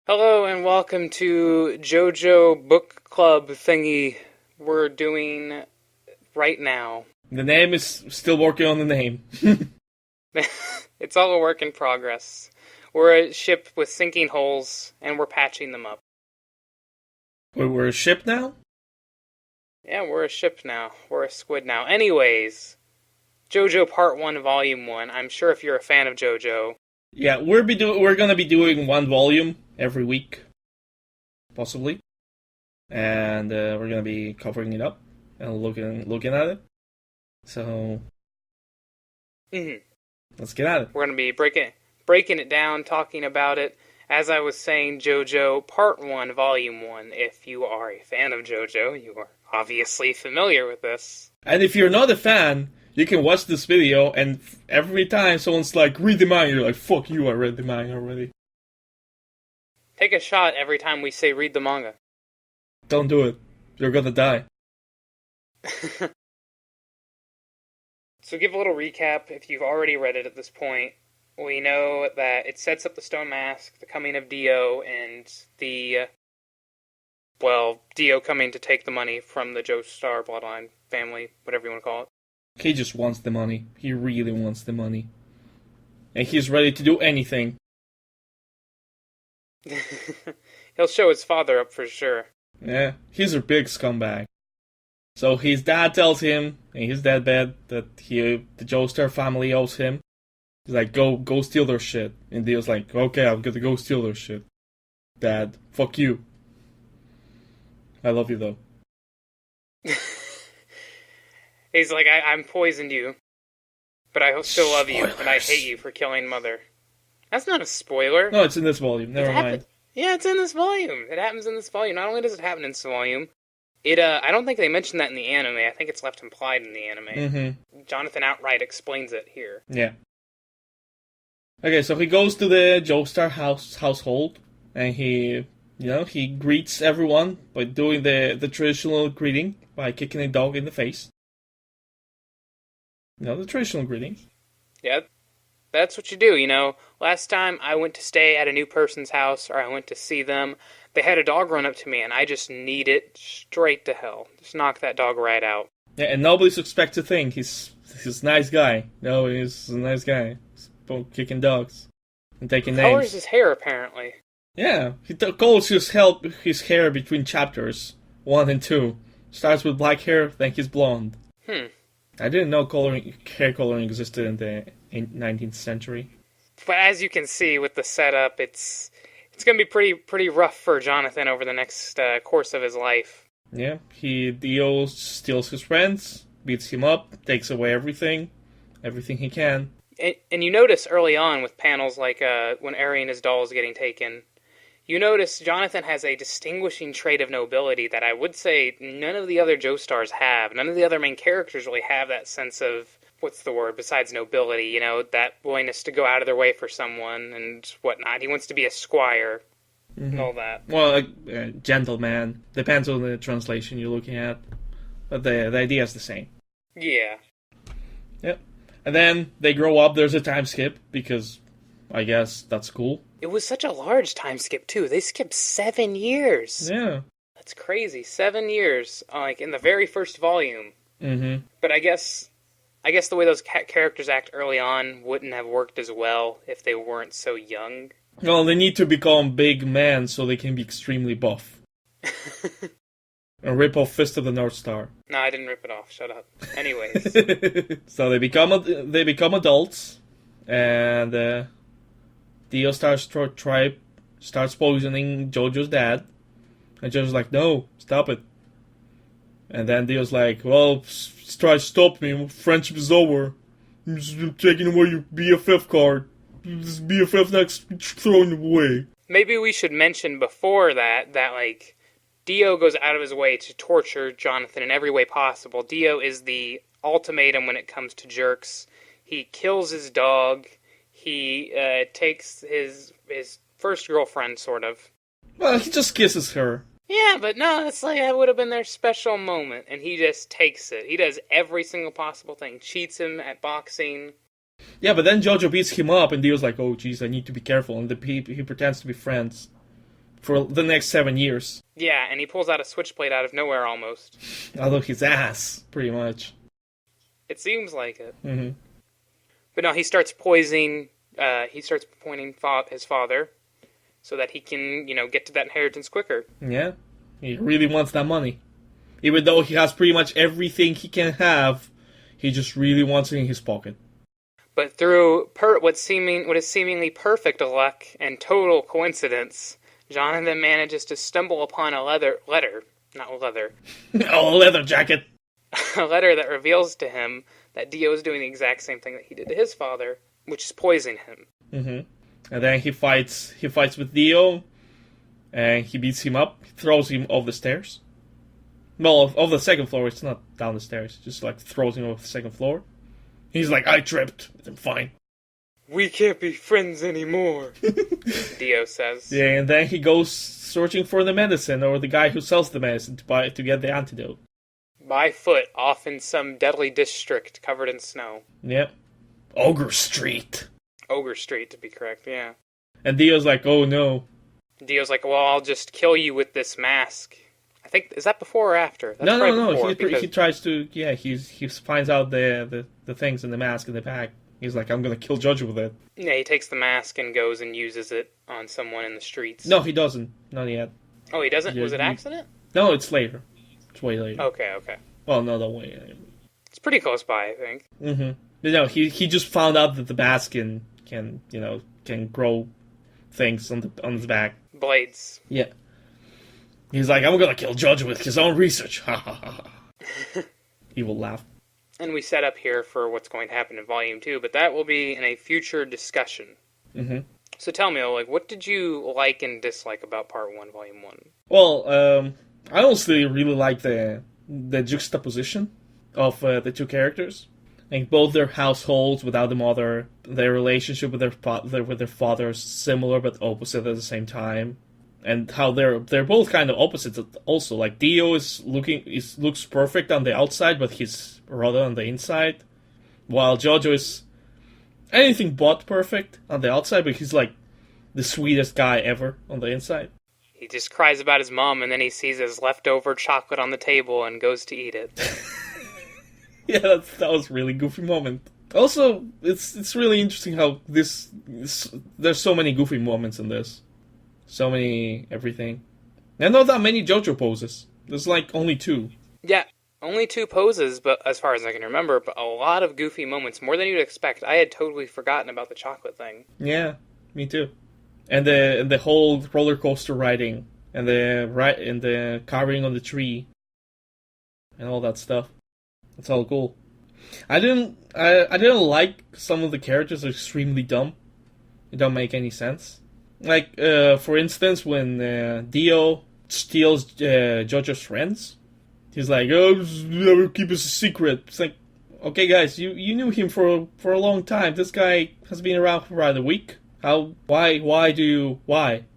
Hello and welcome to JoJo Book Club thingy we're doing right now. The name is still working on the name. It's all a work in progress. We're a ship with sinking holes and we're patching them up. We're a ship now? Yeah, we're a ship now. We're a squid now. Anyways, JoJo Part 1 Volume 1. I'm sure if you're a fan of JoJo. Yeah, we're gonna be doing one volume every week, possibly, and we're gonna be covering it up and looking at it. So, let's get at it. We're gonna be breaking it down, talking about it. As I was saying, JoJo Part 1 Volume 1. If you are a fan of JoJo, you are obviously familiar with this. And if you're not a fan, you can watch this video, and every time someone's like, read the manga, you're like, fuck you, I read the manga already. Take a shot every time we say read the manga. Don't do it. You're gonna die. So give a little recap if you've already read it at this point. We know that it sets up the Stone Mask, the coming of Dio, and Dio coming to take the money from the Joestar bloodline family, whatever you want to call it. He just wants the money. He really wants the money. And he's ready to do anything. He'll show his father up for sure. Yeah, he's a big scumbag. So his dad tells him, in his deathbed, that the Joestar family owes him. He's like, go steal their shit. And Dio's like, okay, I'm gonna go steal their shit. Dad, fuck you. I love you though. He's like, I'm poisoned you, but I still love you, and I hate you for killing Mother. That's not a spoiler. No, it's in this volume. Never mind. Yeah, it's in this volume. It happens in this volume. Not only does it happen in this volume, I don't think they mentioned that in the anime. I think it's left implied in the anime. Mm-hmm. Jonathan outright explains it here. Yeah. Okay, so he goes to the Joestar household, and he greets everyone by doing the traditional greeting, by kicking a dog in the face. The traditional greetings. Yeah, that's what you do, Last time I went to stay at a new person's house, or I went to see them, they had a dog run up to me, and I just need it straight to hell. Just knock that dog right out. Yeah, and nobody's expect to think he's a nice guy. No, he's a nice guy. He's kicking dogs and taking names. Colors his hair, apparently. Yeah, he colors his hair between chapters 1 and 2. Starts with black hair, then he's blonde. I didn't know hair coloring existed in the 19th century. But as you can see with the setup, it's going to be pretty rough for Jonathan over the next course of his life. Yeah, Dio steals his friends, beats him up, takes away everything he can. And you notice early on with panels like when Eri and his doll is getting taken, you notice Jonathan has a distinguishing trait of nobility that I would say none of the other Joestars have. None of the other main characters really have that sense of, what's the word, besides nobility, that willingness to go out of their way for someone and whatnot. He wants to be a squire and all that. Well, a gentleman. Depends on the translation you're looking at. But the idea is the same. Yeah. Yep. And then they grow up, there's a time skip, because I guess that's cool. It was such a large time skip, too. They skipped 7 years. Yeah. That's crazy. 7 years, like, in the very first volume. Mm-hmm. But I guess the way those characters act early on wouldn't have worked as well if they weren't so young. Well, they need to become big men so they can be extremely buff. And rip off Fist of the North Star. No, I didn't rip it off. Shut up. Anyways. So they become adults, and Dio starts poisoning JoJo's dad, and JoJo's like, no, stop it. And then Dio's like, well, try to stop me, friendship is over. I'm just taking away your BFF card. This BFF next, throwing it away. Maybe we should mention before that like, Dio goes out of his way to torture Jonathan in every way possible. Dio is the ultimatum when it comes to jerks. He kills his dog. He takes his first girlfriend, sort of. Well, he just kisses her. Yeah, but no, it's like that would have been their special moment, and he just takes it. He does every single possible thing. Cheats him at boxing. Yeah, but then JoJo beats him up, and Dio's like, oh, jeez, I need to be careful, and he pretends to be friends. for the next 7 years. Yeah, and he pulls out a switchblade out of nowhere almost. Out of his ass, pretty much. It seems like it. Mm-hmm. But no, he starts poisoning. He starts pointing his father, so that he can, get to that inheritance quicker. Yeah, he really wants that money. Even though he has pretty much everything he can have, he just really wants it in his pocket. But through what is seemingly perfect luck and total coincidence, Jonathan manages to stumble upon a leather, Oh, a leather jacket. a letter that reveals to him that Dio is doing the exact same thing that he did to his father, which is poisoning him. Mm-hmm. And then he fights with Dio, and he beats him up, throws him off the stairs. Well, off the second floor. It's not down the stairs. Just like throws him off the second floor. He's like, I tripped. I'm fine. We can't be friends anymore, Dio says. Yeah, and then he goes searching for the medicine, or the guy who sells the medicine to get the antidote. By foot, off in some deadly district covered in snow. Yep. Ogre Street, to be correct, yeah. And Dio's like, oh no. Dio's like, well, I'll just kill you with this mask. I think, is that before or after? That's no. Before, he tries to, he finds out the things in the mask in the bag. He's like, I'm gonna kill JoJo with it. Yeah, he takes the mask and goes and uses it on someone in the streets. No, he doesn't. Not yet. Oh, he doesn't? Was it accident? No, it's later. It's way later. Okay. Well, no, that way. It's pretty close by, I think. Mm-hmm. No, he just found out that the mask can grow things on his back. Blades. Yeah. He's like, I'm gonna kill JoJo with his own research. Ha ha ha. He will laugh. And we set up here for what's going to happen in Volume 2, but that will be in a future discussion. Mm-hmm. So tell me, what did you like and dislike about Part 1, Volume 1? Well, I honestly really like the juxtaposition of the two characters. Like both their households without the mother, their relationship with their father is similar but opposite at the same time, and how they're both kind of opposites also. Like Dio looks perfect on the outside, but he's rather on the inside, while JoJo is anything but perfect on the outside, but he's like the sweetest guy ever on the inside. He just cries about his mom, and then he sees his leftover chocolate on the table and goes to eat it. Yeah, that was a really goofy moment. Also, it's really interesting how there's so many goofy moments in this. So many everything. And not that many JoJo poses. There's like only 2. Yeah, only 2 poses, but as far as I can remember, but a lot of goofy moments, more than you'd expect. I had totally forgotten about the chocolate thing. Yeah, me too. And the whole roller coaster riding, and the carving on the tree, and all that stuff. It's all cool. I didn't like some of the characters are extremely dumb. They don't make any sense. Like for instance, when Dio steals JoJo's friends, he's like, "Oh, never keep us a secret." It's like, okay, guys, you knew him for a long time. This guy has been around for about a week. Why?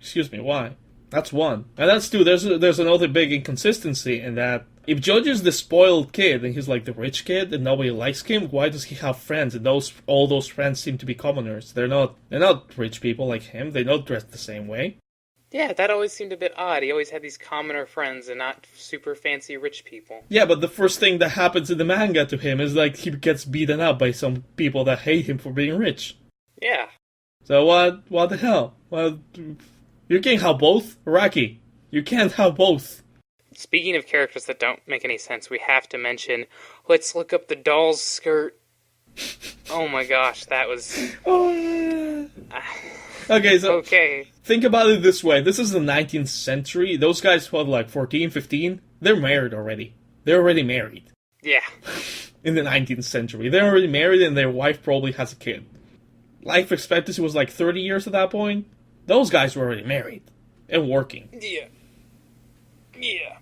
Excuse me, why? That's one. And that's two. There's another big inconsistency in that. If JoJo's the spoiled kid and he's like the rich kid and nobody likes him, why does he have friends? And all those friends seem to be commoners. They're not rich people like him. They don't dress the same way. Yeah, that always seemed a bit odd. He always had these commoner friends and not super fancy rich people. Yeah, but the first thing that happens in the manga to him is like he gets beaten up by some people that hate him for being rich. Yeah. So what the hell? Well, you can't have both, Raki. You can't have both. Speaking of characters that don't make any sense, we have to mention, let's look up the doll's skirt. Oh my gosh, that was... Oh, yeah. Okay, so think about it this way. This is the 19th century. Those guys who are like 14, 15, they're married already. They're already married. Yeah. In the 19th century. They're already married and their wife probably has a kid. Life expectancy was like 30 years at that point. Those guys were already married. And working. Yeah. Yeah.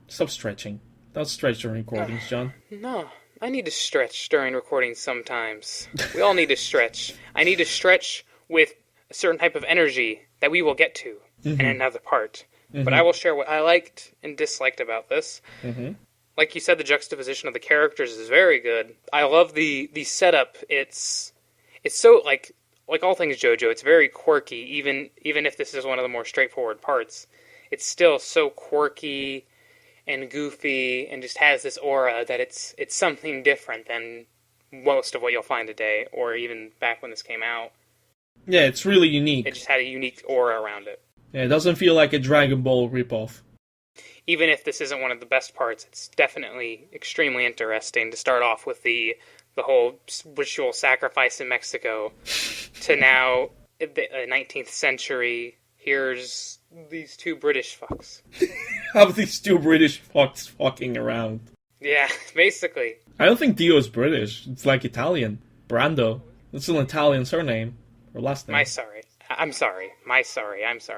Stop stretching. Don't stretch during recordings, John. No, I need to stretch during recording sometimes. We all need to stretch. I need to stretch with a certain type of energy that we will get to in another part. But I will share what I liked and disliked about this. Like you said, the juxtaposition of the characters is very good. I love the setup. It's so, like, like all things JoJo, it's very quirky. Even if this is one of the more straightforward parts, it's still so quirky and goofy, and just has this aura that it's something different than most of what you'll find today, or even back when this came out. Yeah, it's really unique. It just had a unique aura around it. Yeah, it doesn't feel like a Dragon Ball ripoff. Even if this isn't one of the best parts, it's definitely extremely interesting to start off with the whole ritual sacrifice in Mexico to now, the 19th century, here's these two British fucks. Have these two British fucks fucking around. Yeah, basically. I don't think Dio is British. It's like Italian. Brando. It's an Italian surname. Or last name. I'm sorry.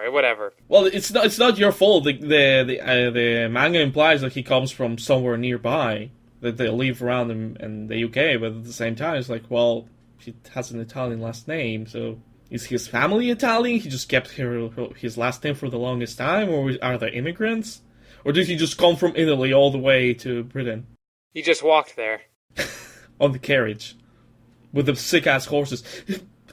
Whatever. Well, it's not your fault. The manga implies that he comes from somewhere nearby, that they live around in the UK, but at the same time, it's like, well, he has an Italian last name, so is his family Italian? He just kept his last name for the longest time, or are they immigrants? Or did he just come from Italy all the way to Britain? He just walked there. On the carriage. With the sick-ass horses.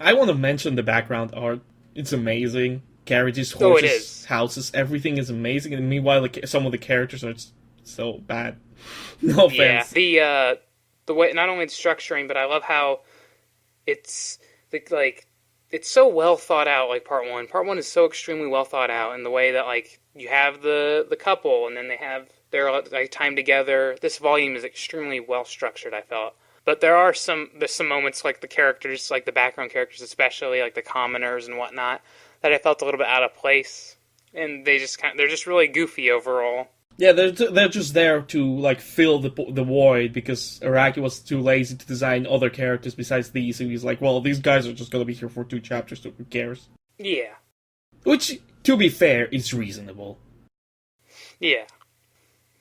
I want to mention the background art. It's amazing. Carriages, horses, houses, everything is amazing. And meanwhile, some of the characters are so bad. No offense. Yeah, the way, not only the structuring, but I love how it's it's so well thought out. Like part one. Part one is so extremely well thought out, and the way that you have the couple, and then they have their time together. This volume is extremely well structured, I felt. But there's some moments, like the characters, like the background characters especially, like the commoners and whatnot, that I felt a little bit out of place, and they're just really goofy overall. Yeah, they're just there to fill the void, because Araki was too lazy to design other characters besides these, and he's like, well, these guys are just gonna be here for 2 chapters, so who cares? Yeah. Which, to be fair, is reasonable. Yeah.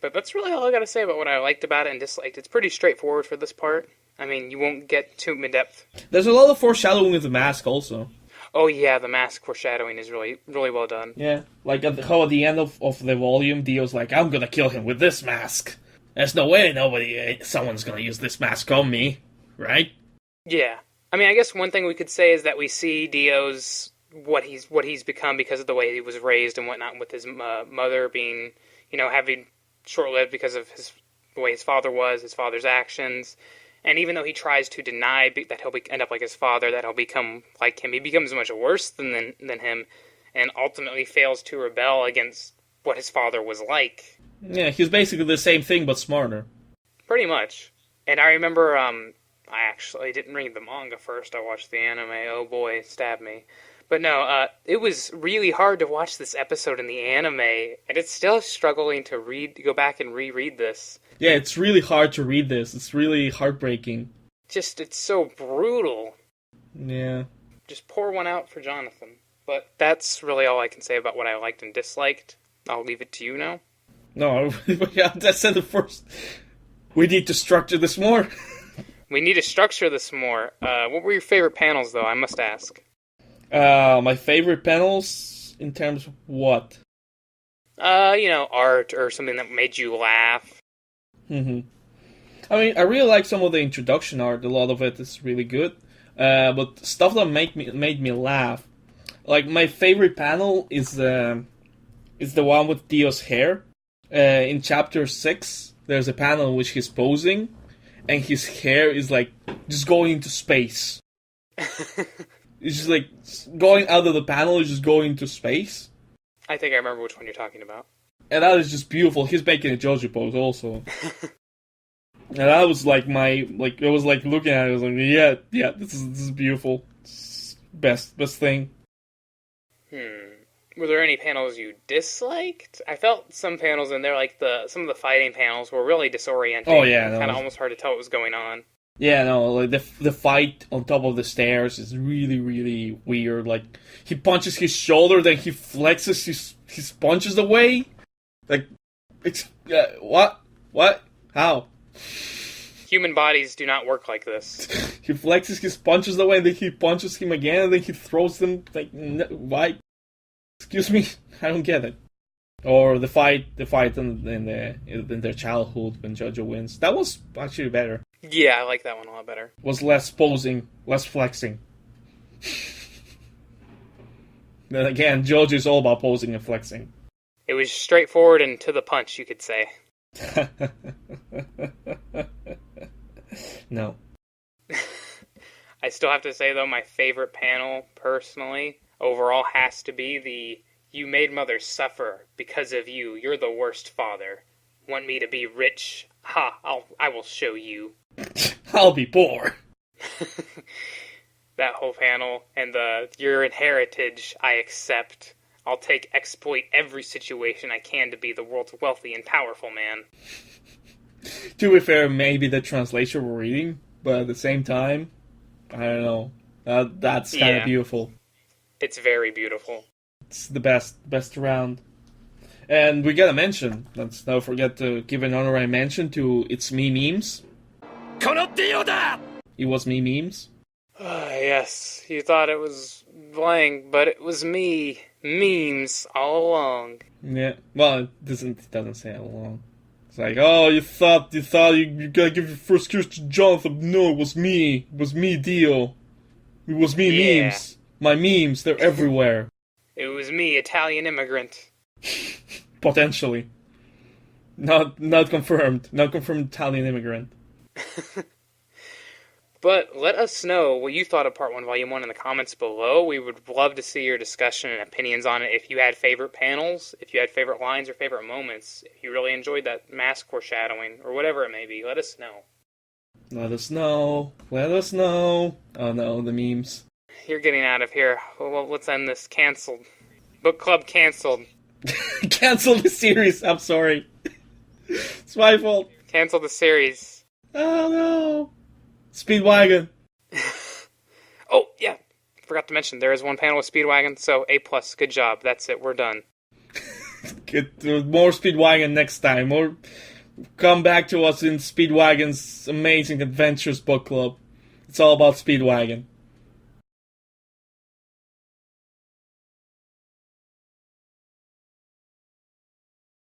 But that's really all I gotta say about what I liked about it and disliked. It's pretty straightforward for this part. I mean, you won't get too in-depth. There's a lot of foreshadowing with the mask, also. Oh yeah, the mask foreshadowing is really, really well done. Yeah, how at the end of the volume, Dio's like, I'm gonna kill him with this mask. There's no way someone's gonna use this mask on me, right? Yeah. I mean, I guess one thing we could say is that we see Dio's, what he's become because of the way he was raised and whatnot, with his mother being, having short-lived because of the way his father was, his father's actions. And even though he tries to deny that he'll end up like his father, that he'll become like him, he becomes much worse than him, and ultimately fails to rebel against what his father was like. Yeah, he's basically the same thing, but smarter. Pretty much. And I remember, I actually didn't read the manga first, I watched the anime. Oh boy, stab me. But no, it was really hard to watch this episode in the anime, and it's still struggling to go back and reread this. Yeah, it's really hard to read this. It's really heartbreaking. It's so brutal. Yeah. Just pour one out for Jonathan. But that's really all I can say about what I liked and disliked. I'll leave it to you now. No, I said it first. We need to structure this more. We need to structure this more. What were your favorite panels, though? I must ask. My favorite panels in terms of what? Art or something that made you laugh. Mm-hmm. I mean, I really like some of the introduction art. A lot of it is really good. But stuff that made me laugh. Like, my favorite panel is the one with Dio's hair. In chapter 6, there's a panel in which he's posing, and his hair is just going into space. It's just going out of the panel, it's just going into space. I think I remember which one you're talking about. And that is just beautiful. He's making a JoJo pose also. And that was I was looking at it, I was like, yeah, this is beautiful. Best thing. Were there any panels you disliked? I felt some panels in there, some of the fighting panels were really disorienting. Oh yeah, kind of almost hard to tell what was going on. Yeah, no, the fight on top of the stairs is really, really weird. He punches his shoulder, then he flexes his punches away. What? How? Human bodies do not work like this. He flexes his punches away, and then he punches him again, and then he throws them. Why? Excuse me, I don't get it. Or the fight in their childhood when JoJo wins. That was actually better. Yeah, I like that one a lot better. Was less posing, less flexing. Then again, JoJo's all about posing and flexing. It was straightforward and to the punch, you could say. No. I still have to say, though, my favorite panel, personally, overall, has to be the "You made mother suffer because of you. You're the worst father. Want me to be rich? Ha! I will show you." I'll be poor. That whole panel and the "Your heritage I accept. I'll exploit every situation I can to be the world's wealthy and powerful man." To be fair, maybe the translation we're reading, but at the same time, I don't know. That's kind of beautiful. It's very beautiful. It's the best around. And we gotta mention, let's not forget to give an honorary mention to It's Me Memes. It was me memes. Yes, you thought it was blank, but it was me. Memes all along. Yeah, well, it doesn't say all along. It's like, oh, you thought you gotta give your first kiss to Jonathan. No, it was me. It was me, Dio. It was me memes. My memes, they're everywhere. It was me, Italian immigrant. Potentially. Not confirmed. Not confirmed Italian immigrant. But let us know what you thought of Part 1, Volume 1 in the comments below. We would love to see your discussion and opinions on it. If you had favorite panels, if you had favorite lines or favorite moments, if you really enjoyed that mask foreshadowing, or whatever it may be, let us know. Let us know. Let us know. Oh no, the memes. You're getting out of here. Well, let's end this. Canceled. Book club canceled. Cancel the series. I'm sorry. It's my fault. Cancel the series. Oh no. Speedwagon. Oh, yeah. Forgot to mention, there is one panel with Speedwagon, so A+. Good job. That's it. We're done. Get more Speedwagon next time. Or come back to us in Speedwagon's Amazing Adventures book club. It's all about Speedwagon.